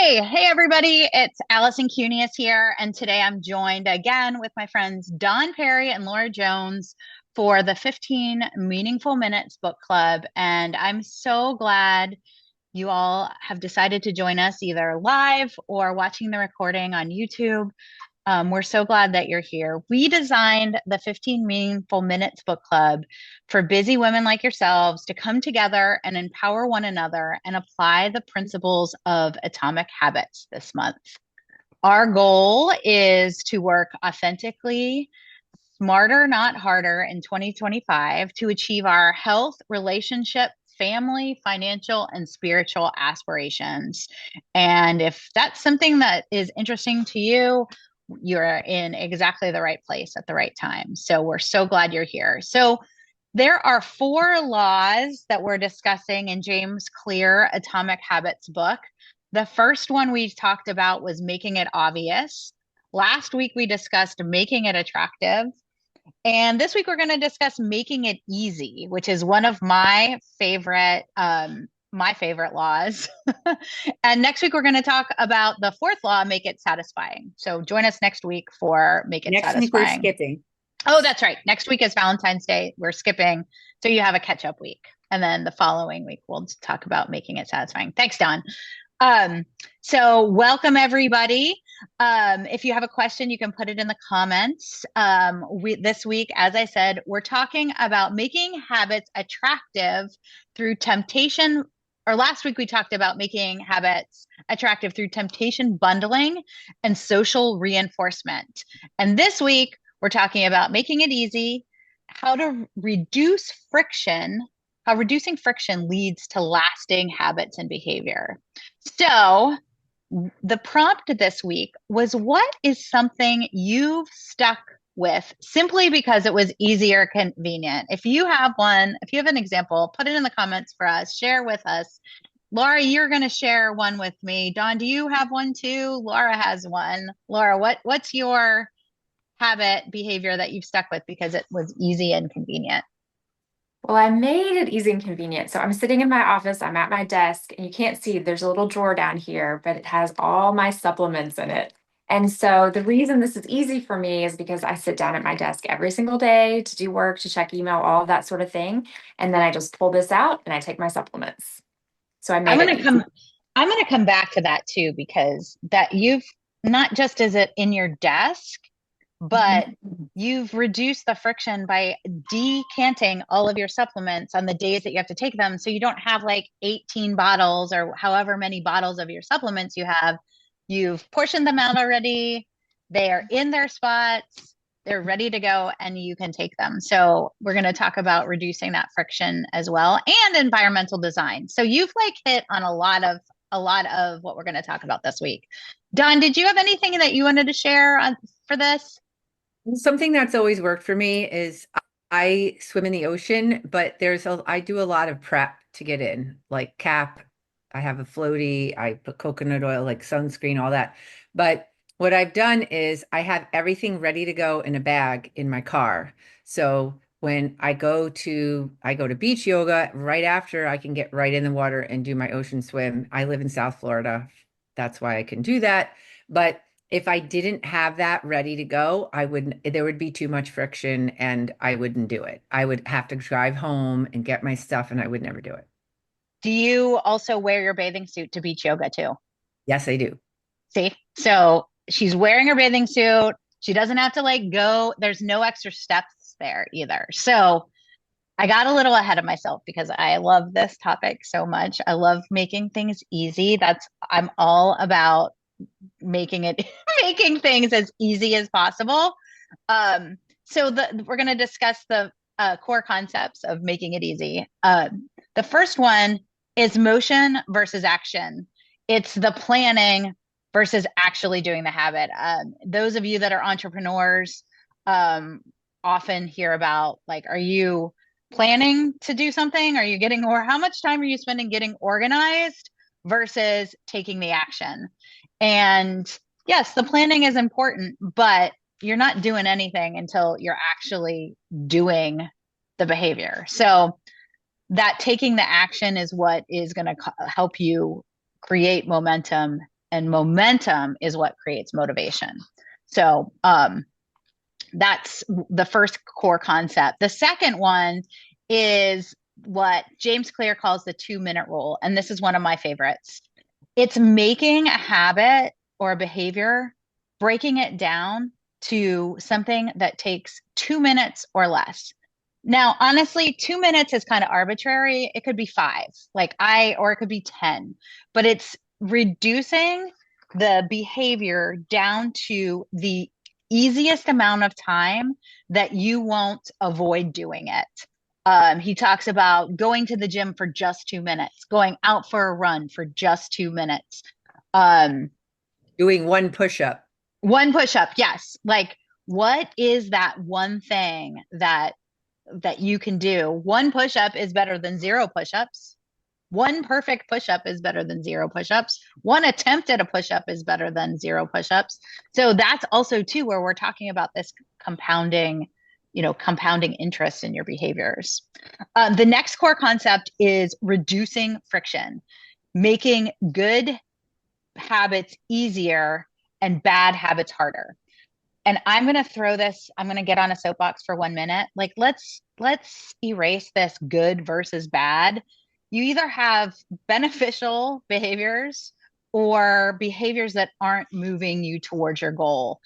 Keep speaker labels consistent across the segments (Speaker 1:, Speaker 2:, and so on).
Speaker 1: Hey everybody, it's Allyson Cunious here, and today I'm joined again with my friends Don Perry and Laura Jones for the 15 Meaningful Minutes Book Club. And I'm so glad you all have decided to join us either live or watching the recording on YouTube. We're so glad that you're here. We designed the 15 Meaningful Minutes Book Club for busy women like yourselves to come together and empower one another and apply the principles of atomic habits this month. Our goal is to work authentically, smarter, not harder in 2025 to achieve our health, relationship, family, financial, and spiritual aspirations. And if that's something that is interesting to you, you're in exactly the right place at the right time. So we're so glad you're here. So there are four laws that we're discussing in James Clear Atomic Habits book. The first one we talked about was making it obvious. Last week we discussed making it attractive. And this week we're going to discuss making it easy, which is one of my favorite laws. And next week we're going to talk about the fourth law, make it satisfying. So join us next week for make it
Speaker 2: Next week we're
Speaker 1: satisfying.
Speaker 2: skipping.
Speaker 1: Oh, that's right. Next week is Valentine's Day. We're skipping. So you have a catch up week. And then the following week, we'll talk about making it satisfying. Thanks, Don. Um, so welcome everybody. If you have a question, you can put it in the comments. This week, as I said, we're talking about making habits attractive through temptation. Or last week, we talked about making habits attractive through temptation bundling and social reinforcement. And this week, we're talking about making it easy, how to reduce friction, how reducing friction leads to lasting habits and behavior. So, the prompt this week was, what is something you've stuck with simply because it was easy or convenient? If you have one, if you have an example, put it in the comments for us, share with us. Laura, you're going to share one with me. Don, do you have one too? Laura has one. Laura, what's your habit behavior that you've stuck with because it was easy and convenient?
Speaker 3: Well, I made it easy and convenient. So I'm sitting in my office, I'm at my desk, and you can't see there's a little drawer down here, but it has all my supplements in it. And so the reason this is easy for me is because I sit down at my desk every single day to do work, to check email, all of that sort of thing. And then I just pull this out and I take my supplements. So I
Speaker 1: I'm
Speaker 3: made it
Speaker 1: going to come
Speaker 3: easy.
Speaker 1: I'm going to come back to that too because that you've not just is it in your desk, but
Speaker 3: Mhm.
Speaker 1: you've reduced the friction by decanting all of your supplements on the days that you have to take them. So you don't have like 18 bottles or however many bottles of your supplements you have. You've portioned them out already. They are in their spots. They're ready to go and you can take them. So we're going to talk about reducing that friction as well and environmental design. So you've like hit on a lot of what we're going to talk about this week. Don, did you have anything that you wanted to share for this?
Speaker 2: Something that's always worked for me is I swim in the ocean, but I do a lot of prep to get in, like cap. I have a floaty, I put coconut oil, like sunscreen, all that. But what I've done is I have everything ready to go in a bag in my car. So when I go to beach yoga right after I can get right in the water and do my ocean swim. I live in South Florida. That's why I can do that. But if I didn't have that ready to go, there would be too much friction and I wouldn't do it. I would have to drive home and get my stuff and I would never do it.
Speaker 1: Do you also wear your bathing suit to beach yoga too?
Speaker 2: Yes, I do.
Speaker 1: See? So she's wearing her bathing suit. She doesn't have to like go, there's no extra steps there either. So I got a little ahead of myself because I love this topic so much. I love making things easy. I'm all about making it, making things as easy as possible. We're going to discuss the core concepts of making it easy. The first one is motion versus action. It's the planning versus actually doing the habit. Those of you that are entrepreneurs um, often hear about like, are you planning to do something? Are you getting, or how much time are you spending getting organized versus taking the action? And yes, the planning is important, but you're not doing anything until you're actually doing the behavior. So that taking the action is what is going to help you create momentum and momentum is what creates motivation. So that's the first core concept. The second one is what James Clear calls the 2-minute rule. And this is one of my favorites. It's making a habit or a behavior, breaking it down to something that takes 2 minutes or less. Now, honestly, 2 minutes is kind of arbitrary. It could be five, or it could be 10, but it's reducing the behavior down to the easiest amount of time that you won't avoid doing it. He talks about going to the gym for just 2 minutes, going out for a run for just 2 minutes. Um,
Speaker 2: Doing one push-up.
Speaker 1: one push up, yes. Like, what is that one thing that you can do? One push up is better than zero push ups. One perfect push up is better than zero push ups. One attempt at a push up is better than zero push ups. So that's also too where we're talking about this compounding, compounding interest in your behaviors. The next core concept is reducing friction, making good habits easier and bad habits harder. And I'm going to I'm going to get on a soapbox for 1 minute. Like, let's erase this good versus bad. You either have beneficial behaviors or behaviors that aren't moving you towards your goal.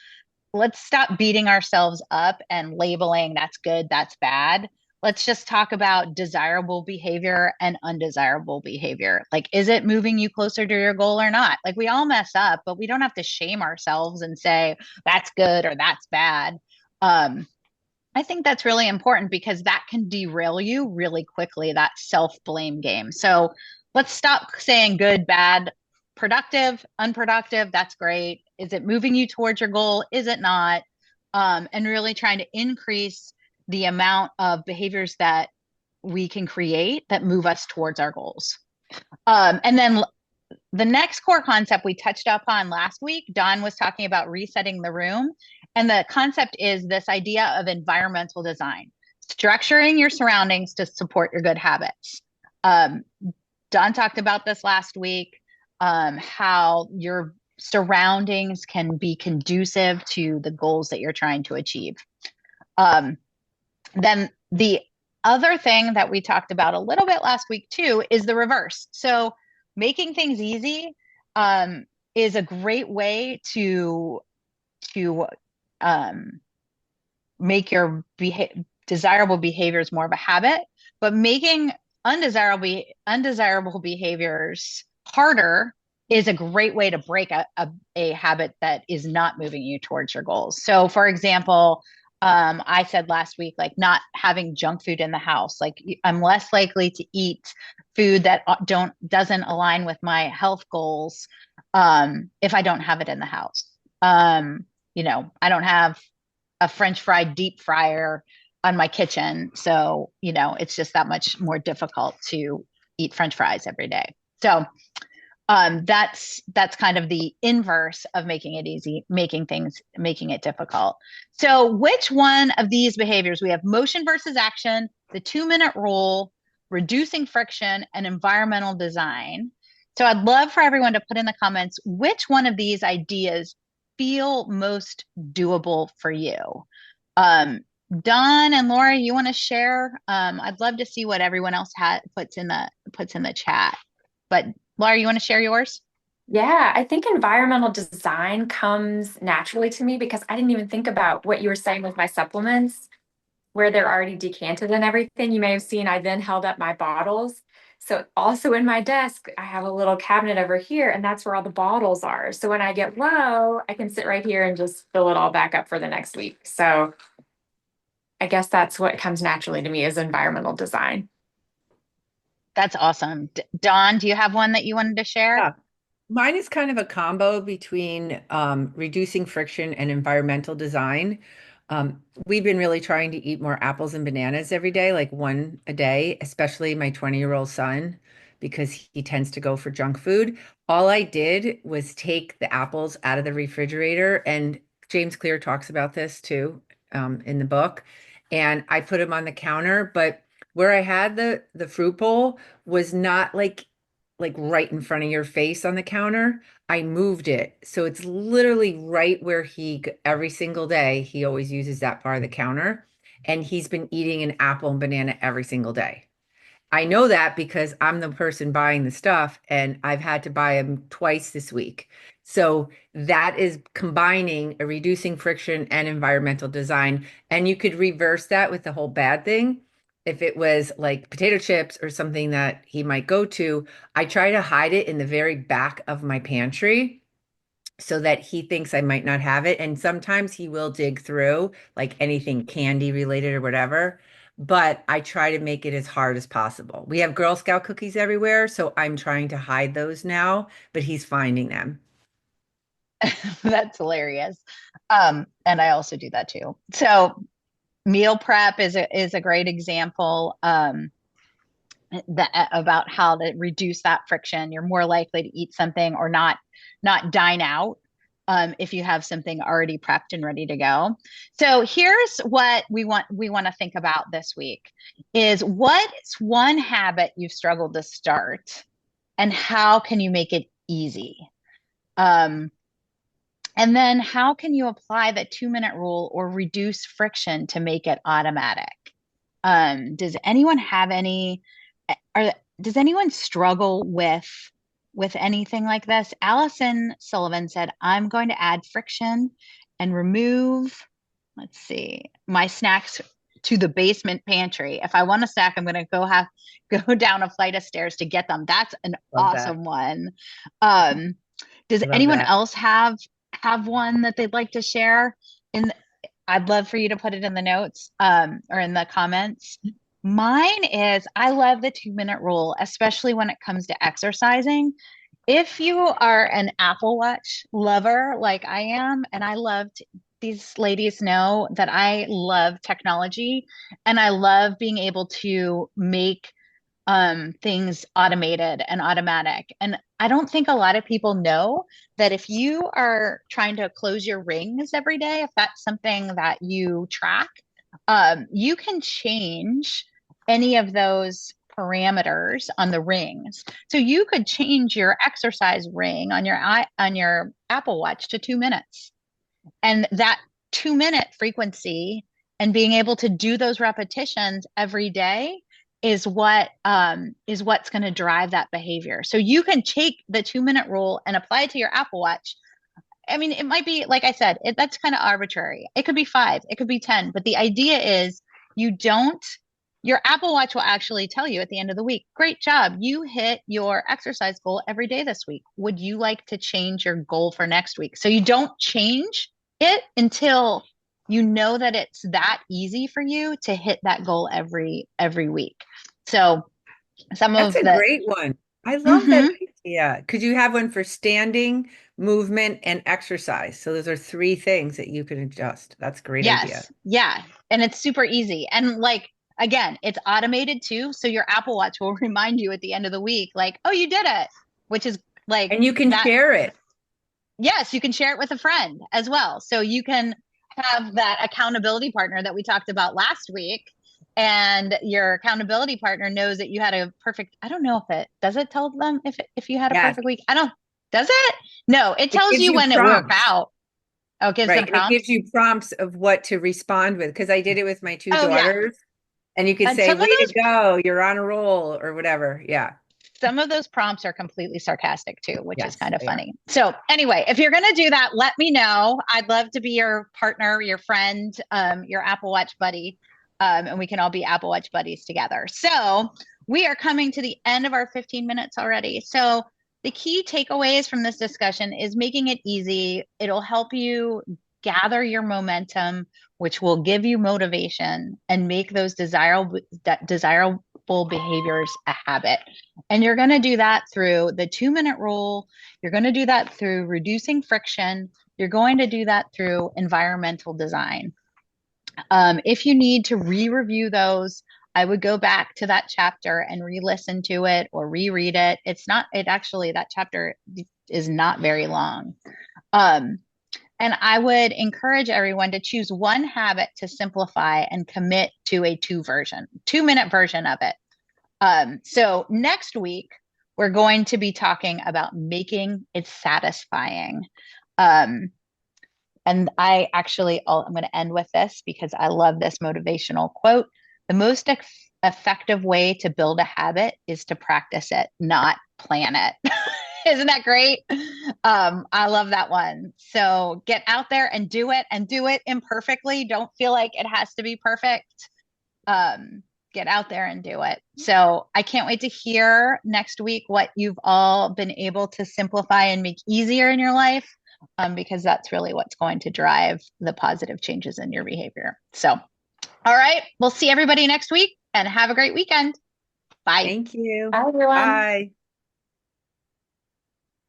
Speaker 1: Let's stop beating ourselves up and labeling that's good, that's bad. Let's just talk about desirable behavior and undesirable behavior. Like, is it moving you closer to your goal or not? Like, we all mess up, but we don't have to shame ourselves and say that's good or that's bad. I think that's really important because that can derail you really quickly, that self-blame game. So let's stop saying good, bad, productive, unproductive. That's great. Is it moving you towards your goal? Is it not? And really trying to increase the amount of behaviors that we can create that move us towards our goals. And then the next core concept we touched upon last week, Don was talking about resetting the room. And the concept is this idea of environmental design, structuring your surroundings to support your good habits. Don talked about this last week, how your surroundings can be conducive to the goals that you're trying to achieve. Then the other thing that we talked about a little bit last week too is the reverse. So making things easy is a great way to make your desirable behaviors more of a habit, but making undesirable behaviors harder is a great way to break a habit that is not moving you towards your goals. So, for example, I said last week, like not having junk food in the house. Like I'm less likely to eat food that doesn't align with my health goals if I don't have it in the house. I don't have a French fried deep fryer on my kitchen, so it's just that much more difficult to eat French fries every day. So that's kind of the inverse of making it easy, making it difficult. So which one of these behaviors? We have motion versus action, the 2-minute rule, reducing friction, and environmental design. So I'd love for everyone to put in the comments which one of these ideas feel most doable for you. Don and Laura, you want to share? I'd love to see what everyone else puts in the chat. But Laura, you want to share yours?
Speaker 3: Yeah, I think environmental design comes naturally to me because I didn't even think about what you were saying with my supplements, where they're already decanted and everything. You may have seen I then held up my bottles. So also in my desk, I have a little cabinet over here, and that's where all the bottles are. So when I get low, I can sit right here and just fill it all back up for the next week. So I guess that's what comes naturally to me is environmental design.
Speaker 1: That's awesome. Don, do you have one that you wanted to share?
Speaker 2: Yeah. Mine is kind of a combo between reducing friction and environmental design. We've been really trying to eat more apples and bananas every day, like one a day, especially my 20-year-old son, because he tends to go for junk food. All I did was take the apples out of the refrigerator, and James Clear talks about this too, in the book. And I put them on the counter, but where I had the fruit bowl was not like like right in front of your face on the counter. I moved it. So it's literally right where every single day, he always uses that part of the counter. And he's been eating an apple and banana every single day. I know that because I'm the person buying the stuff and I've had to buy them twice this week. So that is combining a reducing friction and environmental design. And you could reverse that with the whole bad thing. If it was like potato chips or something that he might go to, I try to hide it in the very back of my pantry so that he thinks I might not have it. And sometimes he will dig through like anything candy related or whatever. But I try to make it as hard as possible. We have Girl Scout cookies everywhere, so I'm trying to hide those now, but he's finding them.
Speaker 1: That's hilarious. And I also do that too. So meal prep is a great example. About how to reduce that friction. You're more likely to eat something or not dine out if you have something already prepped and ready to go. So here's what we want to think about this week is what's one habit you've struggled to start and how can you make it easy? Um, and then how can you apply the 2-minute rule or reduce friction to make it automatic? Does anyone have any, are, does anyone struggle with anything like this? Allison Sullivan said, I'm going to add friction and remove, let's see, my snacks to the basement pantry. If I want a snack, I'm going to go down a flight of stairs to get them. That's an
Speaker 2: Love that.
Speaker 1: awesome one. Um, does
Speaker 2: I love
Speaker 1: anyone
Speaker 2: that.
Speaker 1: else have one that they'd like to share? In I'd love for you to put it in the notes or in the comments. Mine is I love the 2-minute rule, especially when it comes to exercising. If you are an Apple Watch lover like I am, and these ladies know that I love technology and I love being able to make things automated and automatic. And I don't think a lot of people know that if you are trying to close your rings every day, if that's something that you track, you can change any of those parameters on the rings. So you could change your exercise ring on your Apple Watch to 2 minutes. And that 2-minute frequency and being able to do those repetitions every day is what's going to drive that behavior. So you can take the 2-minute rule and apply it to your Apple Watch. I mean, it might be, like I said, that's kind of arbitrary. It could be 5, it could be 10, but the idea is you don't, your Apple Watch will actually tell you at the end of the week, great job. You hit your exercise goal every day this week. Would you like to change your goal for next week? So you don't change it until you know that it's that easy for you to hit that goal every week. So some
Speaker 2: That's
Speaker 1: of
Speaker 2: a
Speaker 1: the,
Speaker 2: great one. I love that
Speaker 1: Mhm.
Speaker 2: idea. Could you have one for standing, movement, and exercise? So those are 3 things that you can adjust. That's a great idea.
Speaker 1: Yes, yeah. And it's super easy. And like, again, it's automated too. So your Apple Watch will remind you at the end of the week, like, oh, you did it, which is like
Speaker 2: And you can
Speaker 1: that.
Speaker 2: share it.
Speaker 1: Yes, you can share it with a friend as well. So you can have that accountability partner that we talked about last week. And your accountability partner knows that you had a perfect, I don't know if does it tell them if you had a
Speaker 2: Yes.
Speaker 1: perfect week? I don't, does it? No, it
Speaker 2: It
Speaker 1: tells
Speaker 2: gives
Speaker 1: you
Speaker 2: you
Speaker 1: when it worked
Speaker 2: prompts,
Speaker 1: out. Oh, it gives them
Speaker 2: right? And it gives
Speaker 1: prompts.
Speaker 2: you prompts of what to respond with. Because I did it with my 2
Speaker 1: Oh, yeah.
Speaker 2: daughters, and you could
Speaker 1: And
Speaker 2: say, way to go, you're on a roll, or whatever. Yeah.
Speaker 1: some of those prompts are completely sarcastic too, which is
Speaker 2: Yes,
Speaker 1: kind of
Speaker 2: they are.
Speaker 1: funny. So anyway, if you're going to do that, let me know. I'd love to be your partner, your friend, your Apple Watch buddy, and we can all be Apple Watch buddies together. So we are coming to the end of our 15 minutes already. So the key takeaways from this discussion is making it easy. It'll help you gather your momentum, which will give you motivation and make those desirable behaviors a habit. And you're going to do that through the 2-minute rule. You're going to do that through reducing friction. You're going to do that through environmental design. If you need to re-review those, I would go back to that chapter and re-listen to it or reread it. That chapter is not very long. Um, and I would encourage everyone to choose one habit to simplify and commit to a 2-minute version of it. So next week, we're going to be talking about making it satisfying. Um, and I'm going to end with this because I love this motivational quote. The most effective way to build a habit is to practice it, not plan it. Isn't that great? I love that one. So get out there and do it imperfectly. Don't feel like it has to be perfect. Get out there and do it. So I can't wait to hear next week what you've all been able to simplify and make easier in your life, because that's really what's going to drive the positive changes in your behavior. So, all right, we'll see everybody next week and have a great weekend. Bye.
Speaker 2: Thank you.
Speaker 3: Bye, everyone.
Speaker 2: Bye.